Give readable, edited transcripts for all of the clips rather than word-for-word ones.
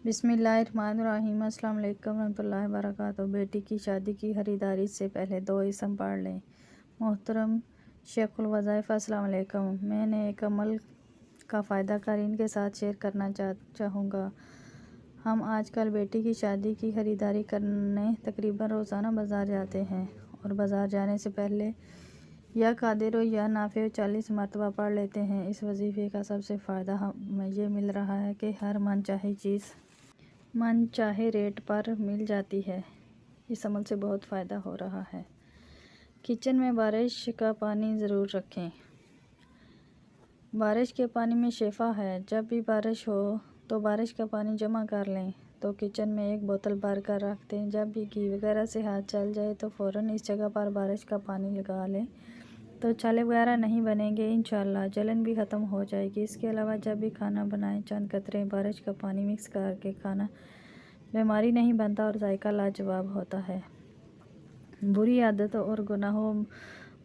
बिस्मिल्लाहिर्रहमानिर्रहीम। अस्सलाम वालेकुम रहमतुल्लाहि व बरकातुहू। बेटी की शादी की खरीदारी से पहले 2 इसम पढ़ लें। मोहतरम शेखुल वज़ाइफ, अस्सलाम वालेकुम। मैंने एक अमल का फ़ायदा क़ारीन के साथ शेयर करना चाहूँगा। हम आजकल बेटी की शादी की खरीदारी करने तकरीबन रोज़ाना बाज़ार जाते हैं और बाज़ार जाने से पहले या कादिर या नाफ़े 40 मरतबा पढ़ लेते हैं। इस वजीफ़े का सबसे फ़ायदा हमें ये मिल रहा है कि हर मनचाही चीज़ मन चाहे रेट पर मिल जाती है। इस अमल से बहुत फ़ायदा हो रहा है। किचन में बारिश का पानी ज़रूर रखें। बारिश के पानी में शिफा है। जब भी बारिश हो तो बारिश का पानी जमा कर लें तो किचन में एक बोतल भर कर रख दें। जब भी घी वगैरह से हाथ चल जाए तो फ़ौरन इस जगह पर बारिश का पानी लगा लें तो छाले वगैरह नहीं बनेंगे। इंशाअल्लाह जलन भी ख़त्म हो जाएगी। इसके अलावा जब भी खाना बनाएं चंद कतरे बारिश का पानी मिक्स करके खाना बीमारी नहीं बनता और जायका लाजवाब होता है। बुरी आदतों और गुनाहों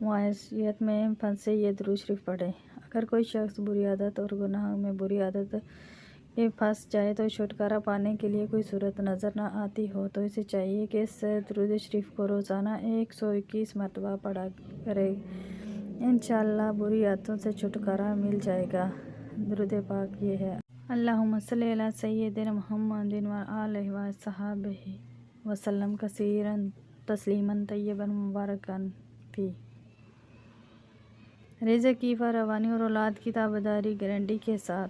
मुआसियत में फंसे ये दुरूद शरीफ पढ़ें। अगर कोई शख्स बुरी आदत और गुनाह में बुरी आदत में फंस जाए तो छुटकारा पाने के लिए कोई सूरत नज़र न आती हो तो इसे चाहिए कि इस दुरूद शरीफ को रोज़ाना 121 मरतबा पढ़ा करे। इंशाअल्लाह बुरी आदतों से छुटकारा मिल जाएगा। दुरूद पाक ये है, अल्लाहुम्मा सल्ली अला सय्यिदिना मुहम्मदिन व आलिहि व सहाबिहि वसल्लम कसीरन तस्लीमन तय्यबन मुबारकन फी। रिज़्क़ की फरावानी और औलाद की ताबेदारी गारंटी के साथ।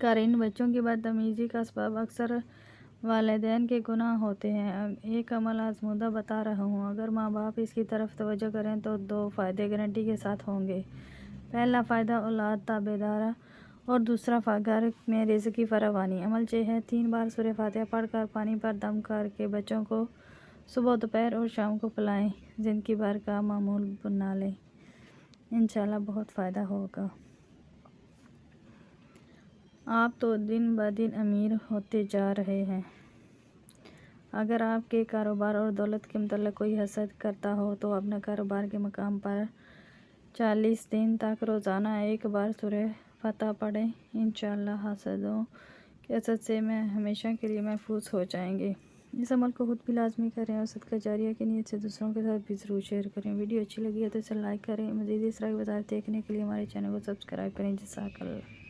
क़ारीन, बच्चों की बदतमीज़ी का सबब अक्सर वालिदैन के गुनाह होते हैं। एक अमल आज़मूदा बता रहा हूँ। अगर माँ बाप इसकी तरफ तवज्जो करें तो 2 फ़ायदे गारंटी के साथ होंगे। पहला फ़ायदा औलाद ताबेदार और दूसरा घर में रिज़्क़ की फरावानी। अमल ये है, 3 बार सूरह फातिहा पढ़कर पानी पर दम करके बच्चों को सुबह, दोपहर और शाम को पिलाएं। ज़िंदगी भर का मामूल बना लें। इंशाअल्लाह बहुत फ़ायदा होगा। आप तो दिन ब दिन अमीर होते जा रहे हैं। अगर आपके कारोबार और दौलत के मतलब कोई हसद करता हो तो अपने कारोबार के मकाम पर 40 दिन तक रोज़ाना 1 बार सूरह फातिहा पढ़ें। इंशाअल्लाह हसदों के हसद से मैं हमेशा के लिए महफूज हो जाएंगे। इस अमल को खुद भी लाजमी करें और सदका जारिया की नीयत से दूसरों के साथ भी ज़रूर शेयर करें। वीडियो अच्छी लगी है तो इसे लाइक करें। मज़ीद इस तरह की वज़ाइफ देखने के लिए हमारे चैनल को सब्सक्राइब करें। जज़ाकल्लाह।